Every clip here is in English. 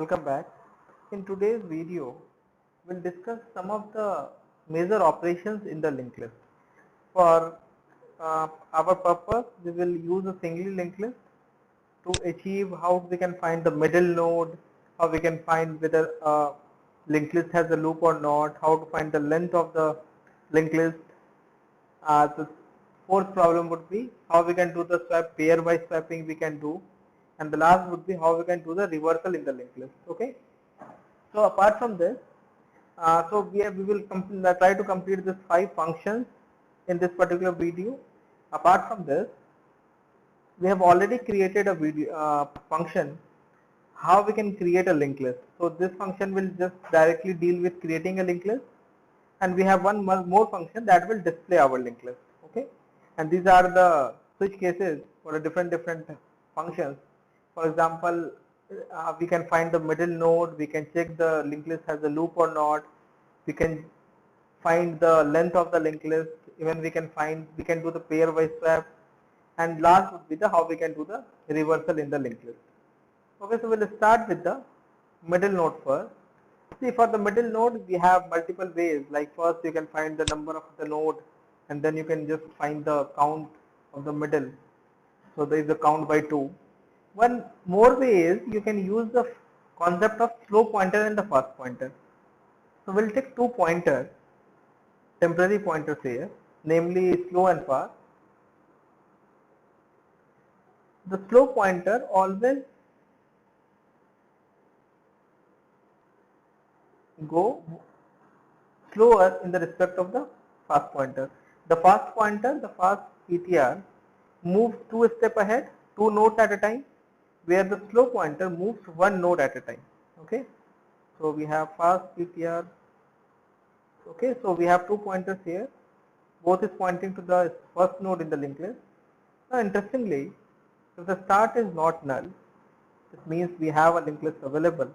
Welcome back. In today's video, we'll discuss some of the major operations in the linked list. For our purpose, we will use a single linked list to achieve how we can find the middle node, how we can find whether a linked list has a loop or not, how to find the length of the linked list. The fourth problem would be how we can do the swap, pair by swapping we can do, and the last would be how we can do the reversal in the linked list. Okay. So apart from this, we will try to complete this 5 functions in this particular video. Apart from this, we have already created a video function how we can create a linked list. So this function will just directly deal with creating a linked list, and we have one more function that will display our linked list. Okay, and these are the switch cases for the different functions. For example, we can find the middle node, we can check the linked list has a loop or not, we can find the length of the linked list, even we can do the pair by swap, and last would be the how we can do the reversal in the linked list. Okay, so we'll start with the middle node first. See, for the middle node, we have multiple ways. Like first, you can find the number of the node, and then you can just find the count of the middle. So there is a count by 2. One more way is you can use the concept of slow pointer and the fast pointer. So we'll take 2 pointers, temporary pointers here, namely slow and fast. The slow pointer always go slower in the respect of the fast pointer. The fast pointer, the fast PTR, moves 2 steps ahead, 2 nodes at a time, where the slow pointer moves 1 node at a time. Okay, so we have fast PTR. Okay, so we have 2 pointers here, both is pointing to the first node in the linked list. Now interestingly, if the start is not null, it means we have a linked list available.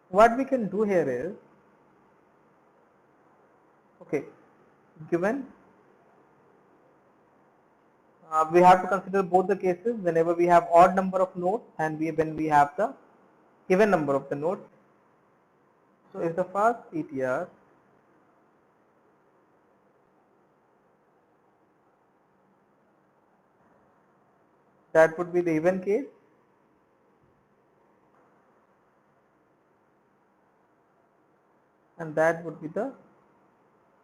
What we can do here is, okay, given we have to consider both the cases whenever we have odd number of nodes and when we have the even number of the nodes. So if the fast PTR that would be the even case, and that would be the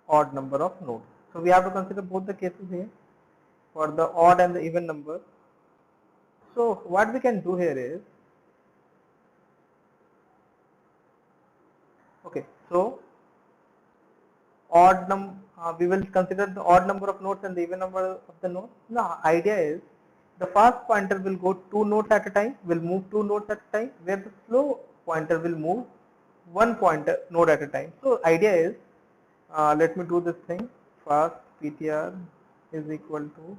odd number of nodes. So we have to consider both the cases here for the odd and the even number. So what we can do here is, okay, so we will consider the odd number of nodes and the even number of the nodes. The idea is the fast pointer will go 2 nodes at a time, will move 2 nodes at a time, where the slow pointer will move 1 node at a time. So idea is, let me do this thing. Fast PTR is equal to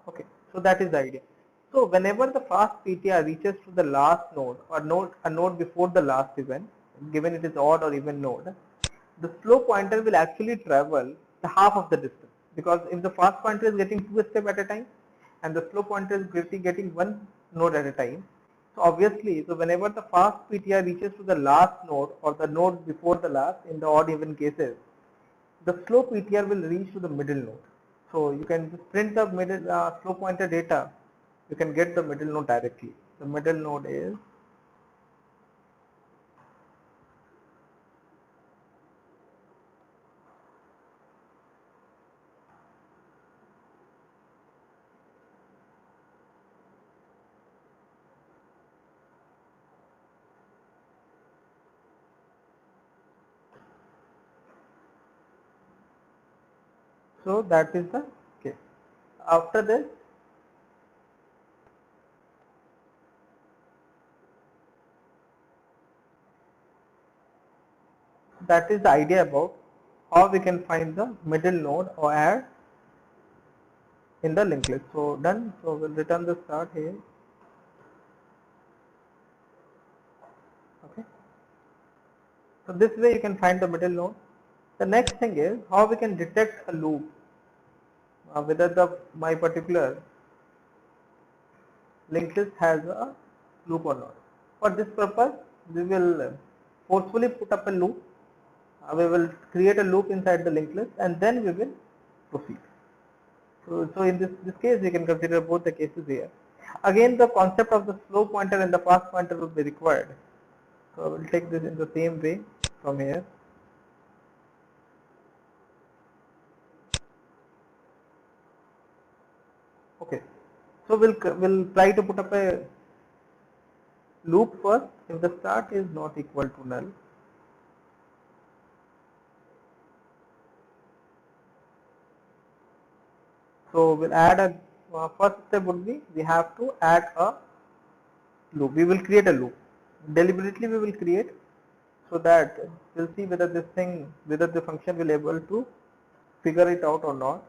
okay. So that is the idea. So whenever the fast PTR reaches to the last node or a node before the last event, given it is odd or even node, the slow pointer will actually travel the half of the distance, because if the fast pointer is getting 2 steps at a time and the slow pointer is getting 1 node at a time, so obviously, so whenever the fast PTR reaches to the last node or the node before the last in the odd even cases, the slow PTR will reach to the middle node. So you can just print the middle slow pointer data, you can get the middle node directly. The middle node is so that is the case. After this, that is the idea about how we can find the middle node or add in the linked list. So done. So we'll return the start here. Okay. So this way you can find the middle node. The next thing is how we can detect a loop, whether the my particular linked list has a loop or not. For this purpose, we will forcefully put up a loop. We will create a loop inside the linked list and then we will proceed. So in this case, we can consider both the cases here. Again, the concept of the slow pointer and the fast pointer will be required. So I will take this in the same way from here. Okay. So we'll try to put up a loop first. If the start is not equal to null, so we'll add a first step would be we have to add a loop. We will create a loop. Deliberately we will create so that we'll see whether whether the function will able to figure it out or not.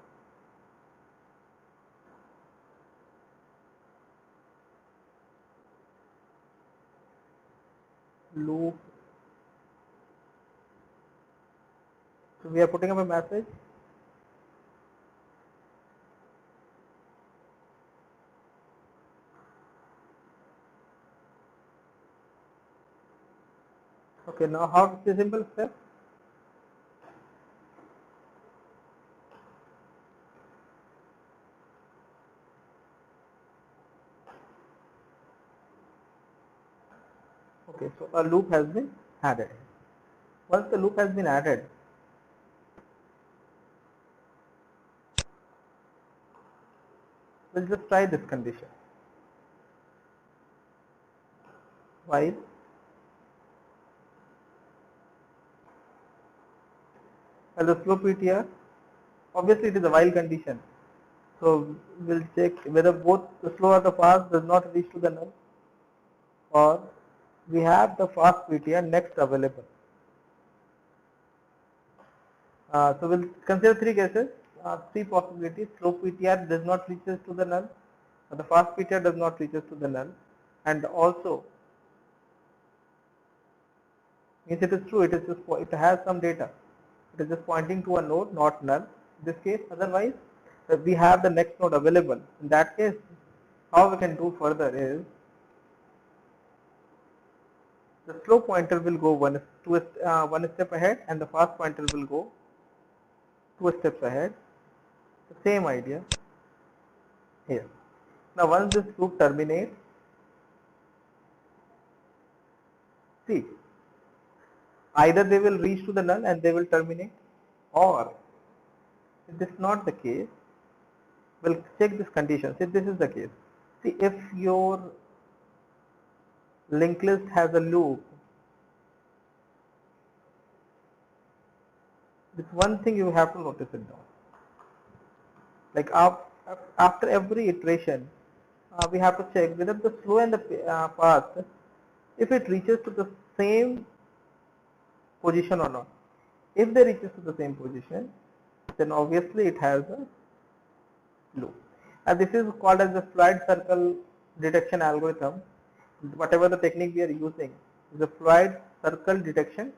Loop. So we are putting up a message. Okay, now how the simple step? Okay, so a loop has been added. Once the loop has been added, we'll just try this condition. While the slow PTR, obviously it is a while condition. So we'll check whether both the slow or the fast does not reach to the null, or we have the fast PTR next available. So we'll consider three cases, three possibilities. Slow PTR does not reaches to the null, or the fast PTR does not reaches to the null, and also means it is true. It is just it has some data. It is just pointing to a node, not null. In this case, otherwise we have the next node available. In that case, how we can do further is the slow pointer will go one step ahead, and the fast pointer will go 2 steps ahead. The same idea here. Now once this loop terminates, see, either they will reach to the null and they will terminate, or if this is not the case, we'll check this condition. If this is the case, see, if your linked list has a loop, this one thing you have to notice it down. Like after every iteration, we have to check whether the slow and the fast, if it reaches to the same position or not. If they reaches to the same position, then obviously it has a loop. And this is called as the fluid circle detection algorithm. Whatever the technique we are using is the fluid circle detection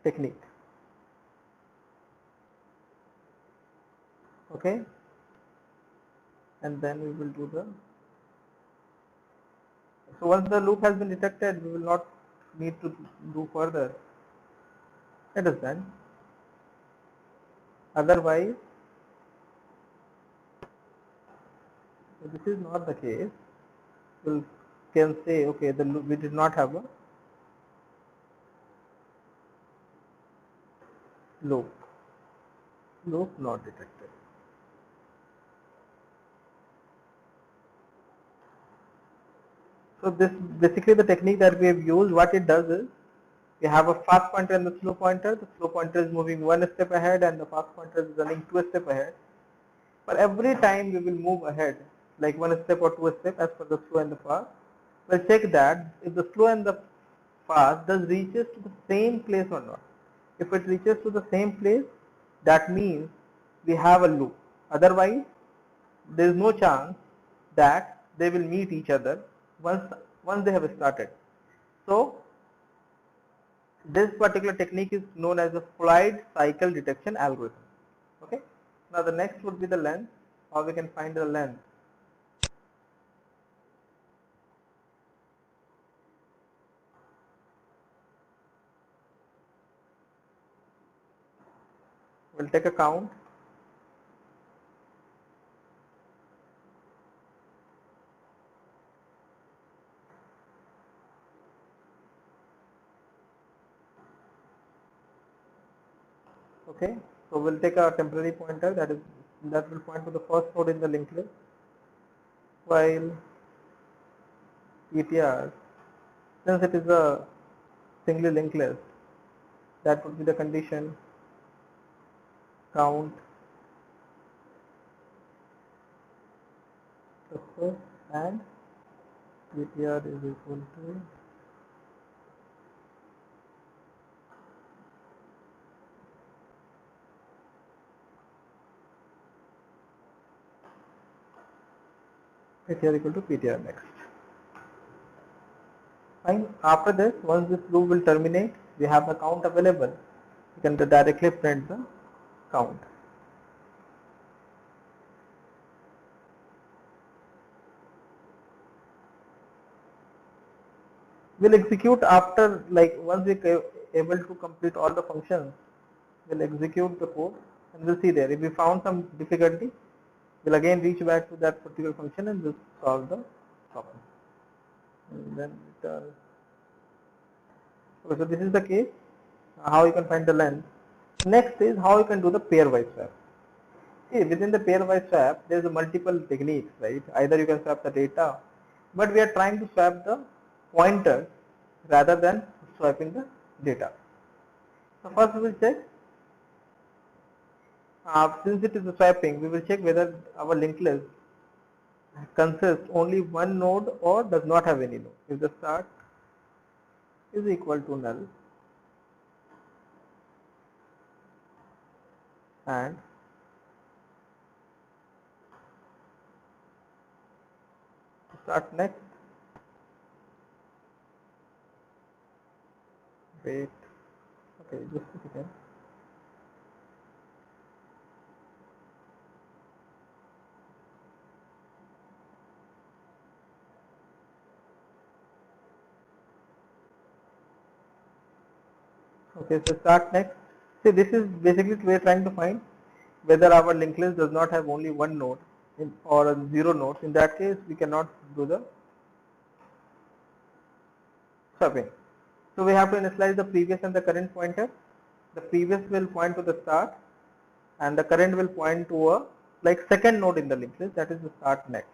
technique. Okay, and then we will do the. So once the loop has been detected, we will not need to do further. It is done. Otherwise, if this is not the case, we can say, okay, the loop, we did not have a loop. Loop not detected. So this basically the technique that we have used. What it does is we have a fast pointer and the slow pointer. The slow pointer is moving 1 step ahead and the fast pointer is running 2 steps ahead. But every time we will move ahead, like 1 step or 2 steps as per the slow and the fast, we'll check that if the slow and the fast does reaches to the same place or not. If it reaches to the same place, that means we have a loop. Otherwise, there is no chance that they will meet each other once they have started. So this particular technique is known as the Floyd cycle detection algorithm. Okay. Now the next would be the length. How we can find the length. We'll take a count. Okay, so we'll take a temporary pointer that will point to the first node in the linked list, while PTR, since it is a singly linked list, that would be the condition count the first and PTR is equal to PTR next. Fine. After this, once this loop will terminate, we have the count available. You can directly print the count. We'll execute after, like once we able to complete all the functions, we'll execute the code and we'll see there. If we found some difficulty, we'll again reach back to that particular function and we'll solve the problem. And then okay, so this is the case, how you can find the length. Next is how you can do the pairwise swap. See, within the pairwise swap, there is multiple techniques, right? Either you can swap the data, but we are trying to swap the pointer rather than swapping the data. So first we will check, since it is a swapping, we will check whether our linked list consists only one node or does not have any node. If the start is equal to null and start next, wait, okay, just a second. Okay, so start next. See, this is basically we are trying to find whether our linked list does not have only one node or 0 nodes. In that case, we cannot do the swapping. So we have to initialize the previous and the current pointer. The previous will point to the start and the current will point to a like second node in the linked list, that is the start next.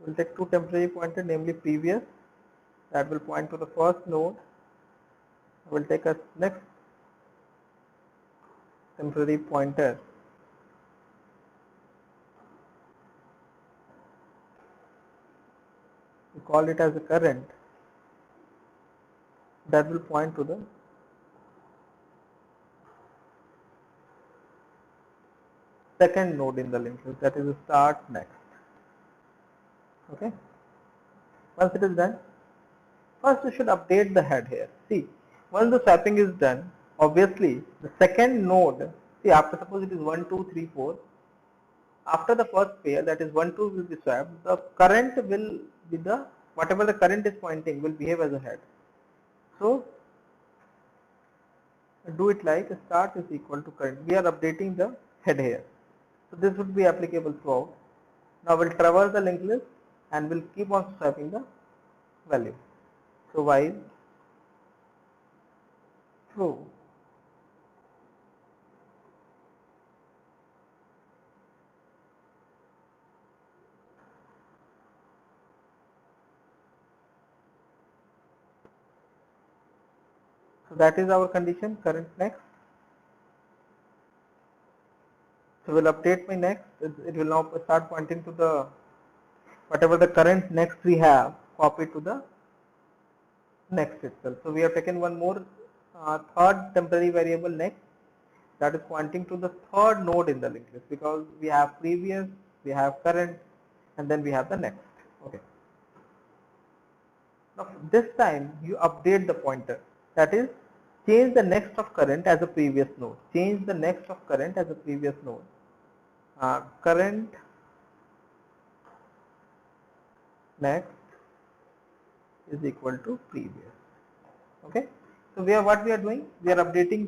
We'll take two temporary pointers, namely previous, that will point to the first node. We'll take a next temporary pointer we call it as a current, that will point to the second node in the linked list, that is the start next. Okay, once it is done, first we should update the head here. See, once the swapping is done, obviously the second node, see, after suppose it is 1 2 3 4, after the first pair, that is 1 2 will be swapped, the current will be the whatever the current is pointing will behave as a head. So do it like start is equal to current. We are updating the head here. So this would be applicable throughout. Now we'll traverse the linked list and we'll keep on swapping the value. So while true, so that is our condition, current next. So we'll update my next, it will now start pointing to the whatever the current next we have, copy to the next itself. So we have taken one more third temporary variable next, that is pointing to the third node in the linked list, because we have previous, we have current, and then we have the next. Okay. Now this time you update the pointer, that is change the next of current as a previous node. Change the next of current as a previous node. Current next is equal to previous. Okay. So what we are doing? We are updating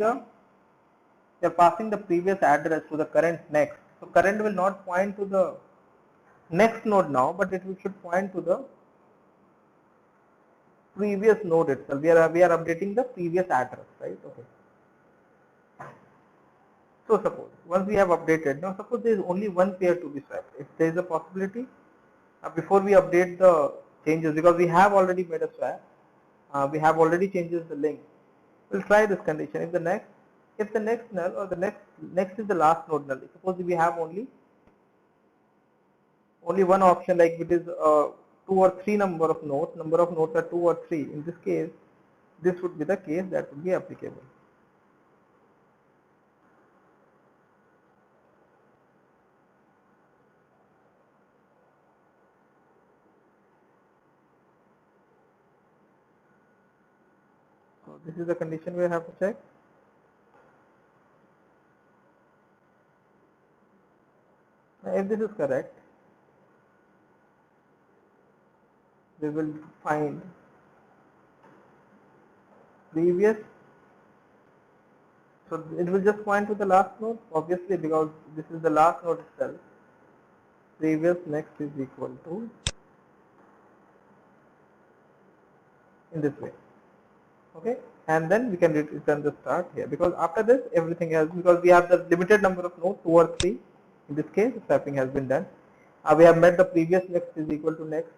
we are passing the previous address to the current next. So current will not point to the next node now, but it should point to the previous node itself. We are updating the previous address, right? Okay. So suppose once we have updated, now suppose there is only one pair to be swapped. If there is a possibility, before we update the changes, because we have already made a swap, we have already changes the link. We'll try this condition. If the next null or the next is the last node null. Suppose we have only one option, like it is 2 or 3 number of nodes are 2 or 3. In this case, this would be the case that would be applicable. So this is the condition we have to check. Now if this is correct, we will find previous. So it will just point to the last node, obviously, because this is the last node itself. Previous next is equal to, in this way. Okay, and then we can return the start here, because after this everything else, because we have the limited number of nodes, 2 or 3. In this case, swapping has been done. We have met the previous next is equal to next,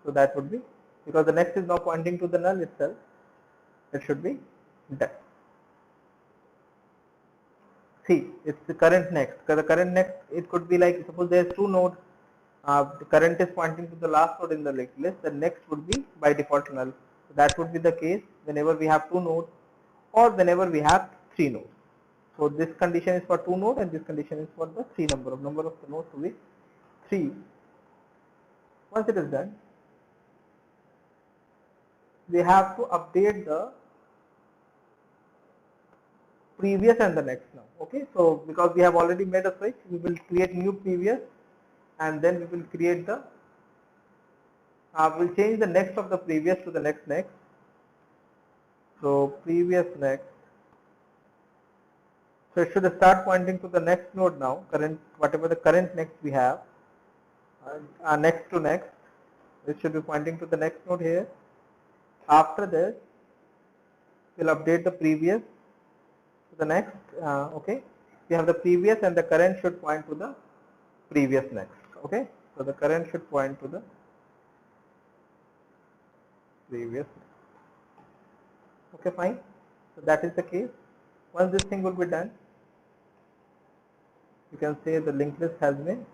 so that would be, because the next is now pointing to the null itself, it should be done. See, it's the current next. Because the current next, it could be like, suppose there is 2 nodes, the current is pointing to the last node in the linked list, the next would be by default null. So that would be the case whenever we have 2 nodes or whenever we have 3 nodes. So this condition is for 2 nodes and this condition is for the 3 number of the nodes to be 3. Once it is done, we have to update the previous and the next now. Okay, so because we have already made a switch, we will create new previous and then we will create the we'll change the next of the previous to the next. So previous next, so it should start pointing to the next node now, current, whatever the current next we have, next to next, it should be pointing to the next node here. After this, we'll update the previous to the next. Okay, we have the previous and the current should point to the previous next. Okay, so the current should point to the previous. Okay, fine. So that is the case. Once this thing will be done, you can say the linked list has been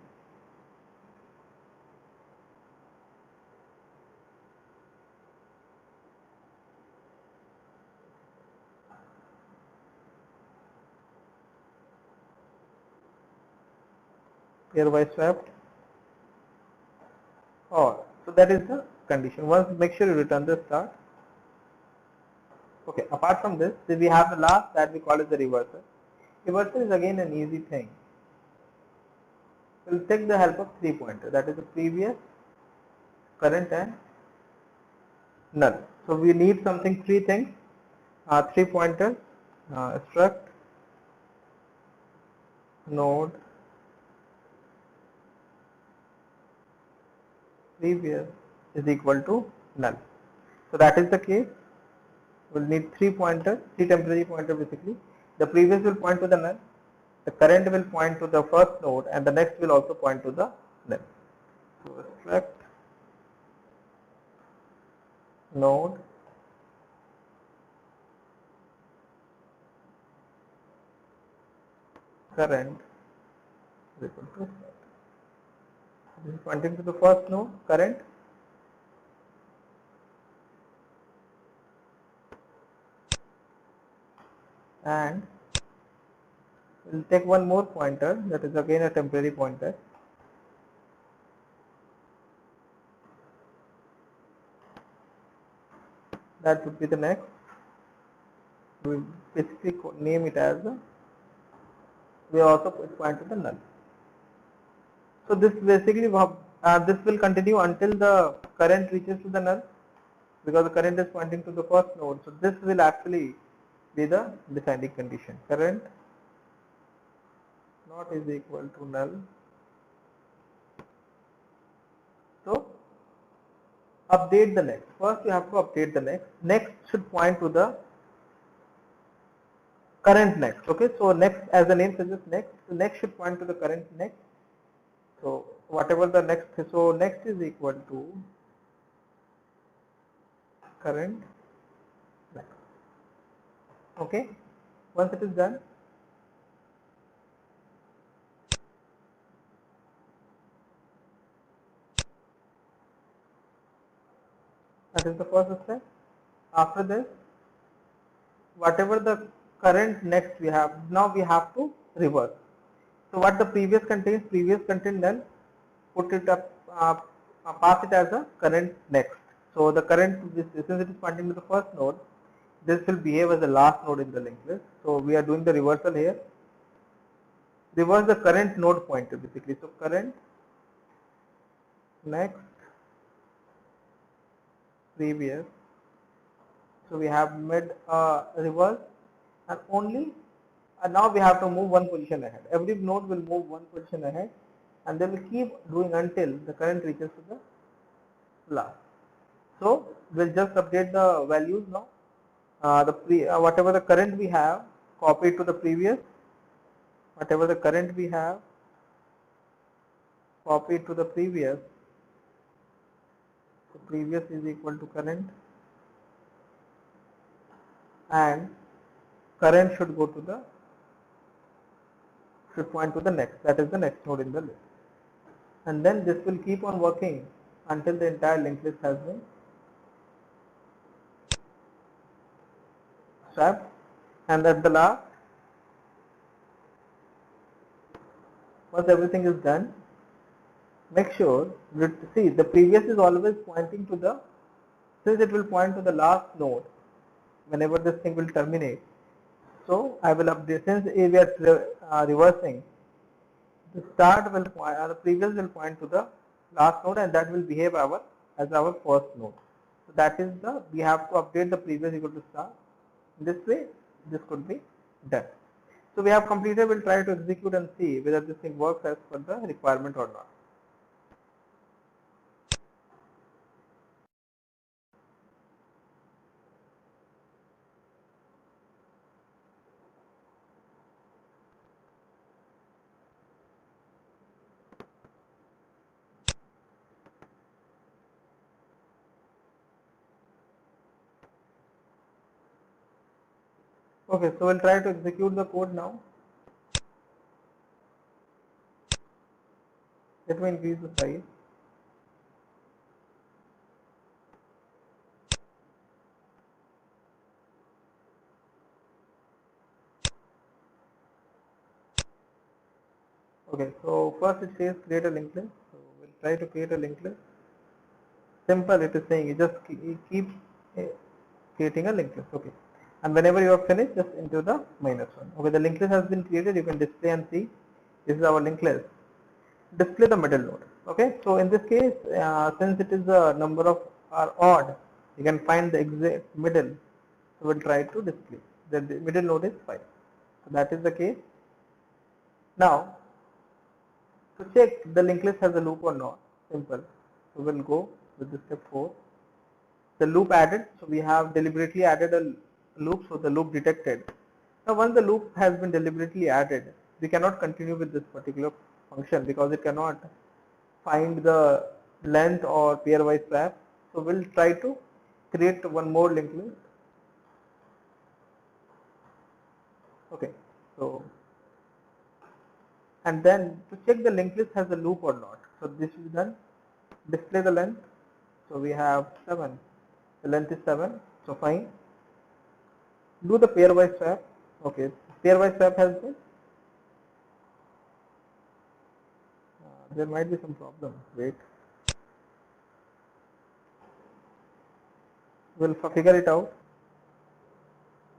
pairwise swapped. Or so that is the condition. Once, make sure you return the start. Okay, apart from this, we have the last that we call as the reverser. Reverser is again an easy thing. We'll take the help of 3 pointer, that is the previous, current and null. So we need something, 3 things, 3 pointers, struct node previous is equal to null. So that is the case. We'll need 3 pointers, 3 temporary pointers basically. The previous will point to the null, the current will point to the first node, and the next will also point to the null. So struct node current is equal to struct. This is pointing to the first node, current. and we'll take one more pointer, that is again a temporary pointer. That would be the next. We basically name it as we also point to the null. So this basically this will continue until the current reaches to the null, because the current is pointing to the first node. So this will actually be the deciding condition. Current not is equal to null. So update the next. First you have to update the next. Next should point to the current next. Okay, so next, as the name suggests, next. So next should point to the current next. So whatever the next, so next is equal to current next. Okay, once it is done, that is the first step. After this, whatever the current next we have, now we have to reverse. So what the previous contains, previous content, then put it up, pass it as a current next. So the current, since it is pointing to the first node, this will behave as the last node in the linked list. So we are doing the reversal here. Reverse the current node pointer basically. So current next previous. So we have made a reverse, and only now we have to move one position ahead. Every node will move one position ahead, and they will keep doing until the current reaches to the last. So we'll just update the values now. Whatever the current we have, copy it to the previous. Whatever the current we have, copy it to the previous. So previous is equal to current, and current should go to the, should point to the next, that is the next node in the list. And then this will keep on working until the entire linked list has been swapped. And at the last, once everything is done, make sure, see, the previous is always pointing to the, since it will point to the last node whenever this thing will terminate. So I will update, since we are reversing, the start will point, the previous will point to the last node, and that will behave as our first node. So that is the, we have to update the previous equal to start. This way this could be done. So we have completed. We'll try to execute and see whether this thing works as per the requirement or not. Okay, so we'll try to execute the code now. Let me increase the size. Okay, so first it says create a linked list. So we'll try to create a linked list. Simple, it is saying you just keep creating a linked list. Okay, and whenever you are finished, just enter the -1. Okay, the linked list has been created. You can display and see this is our linked list. Display the middle node. Okay, so in this case, since it is the number of are odd, you can find the exact middle. So we'll try to display that the middle node is 5. So that is the case. Now to check the linked list has a loop or not, simple. So we'll go with the step 4. The loop added. So we have deliberately added a loop. So the loop detected. Now once the loop has been deliberately added, we cannot continue with this particular function because it cannot find the length or pairwise swap. So we'll try to create one more linked list. Okay, so and then to check the linked list has a loop or not. So this is done. Display the length. So we have 7. The length is 7. So fine. Do the pairwise swap. Okay, pairwise swap has been. There might be some problem. Wait, we'll figure it out.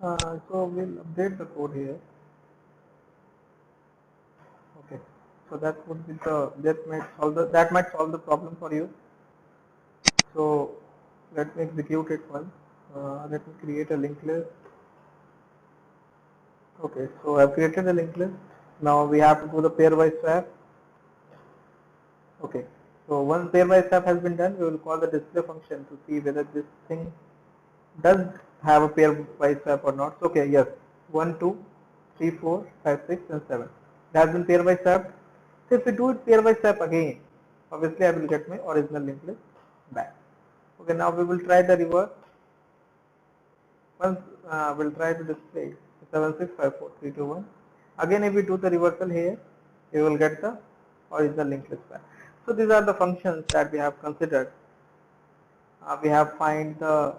So we'll update the code here. Okay, so that would be that might solve the problem for you. So let me execute it once. Let me create a linked list. Okay, so I've created a linked list. Now we have to do the pairwise swap. Okay, so once pairwise swap has been done, we will call the display function to see whether this thing does have a pairwise swap or not. So, okay, yes, 1, 2, 3, 4, 5, 6, and 7. It has been pairwise swapped. So if we do it pairwise swap again, obviously I will get my original linked list back. Okay, now we will try the reverse. Once we'll try to display 7, 6, 5, 4, 3, 2, 1. Again, if we do the reversal here, we will get the original linked list back. So these are the functions that we have considered. We have find the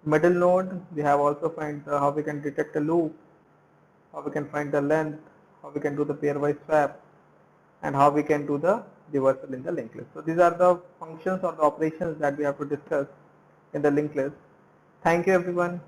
middle node. We have also find how we can detect a loop, how we can find the length, how we can do the pairwise swap, and how we can do the reversal in the linked list. So these are the functions or the operations that we have to discuss in the linked list. Thank you everyone.